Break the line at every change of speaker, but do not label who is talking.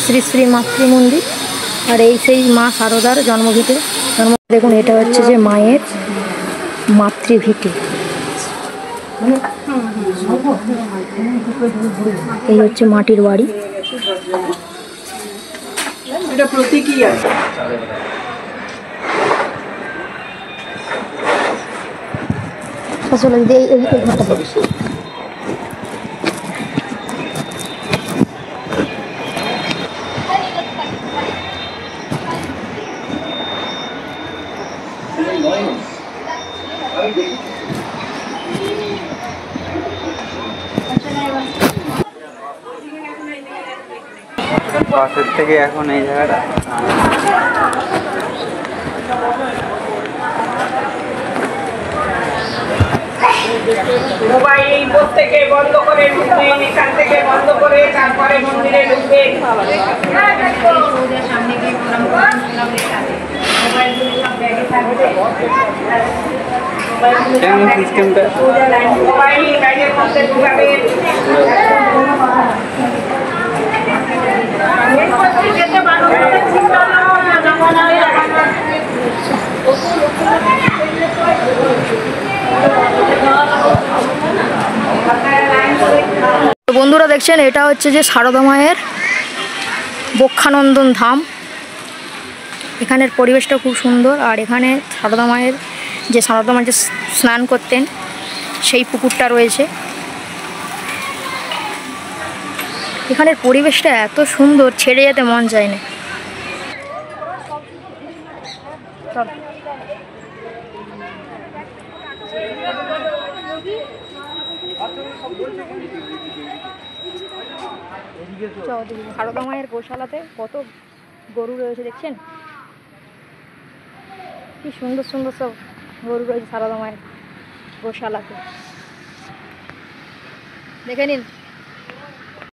শ্রী শ্রী মাতৃ মন্দির। আর এই সেই মা শারদার জন্মভিটে। দেখুন এটা হচ্ছে যে মায়ের মাতৃভিটে। এই হচ্ছে মাটির বাড়ি।
এটা প্রতীকী আছে।
আসলে এই ঘরটা
পাশের থেকে এখন এই জায়গাটা
মোবাইল প্রত্যেকে বন্ধ করে ঢুকবেন, এখান থেকে বন্ধ করে তারপরে মন্দিরে ঢুকবেন। সামনে গিয়ে মোবাইলগুলো সব ব্যাগে থাকবে।
সিস্টেমটা
মোবাইল ব্যাগের মধ্যে ঢুকাবেন।
বন্ধুরা দেখছেন এটা হচ্ছে যে শারদা মায়ের বক্ষানন্দন ধাম। এখানের পরিবেশটা খুব সুন্দর। আর এখানে শারদা মায়ের যে স্নান করতেন সেই পুকুরটা রয়েছে। এখানের পরিবেশটা এত সুন্দর, ছেড়ে যেতে মন চায় না। শারদা মায়ের গোশালাতে কত গরু রয়েছে দেখছেন, কি সুন্দর সুন্দর সব গরু রয়েছে শারদা মায়ের গোশালাতে। দেখে নিন।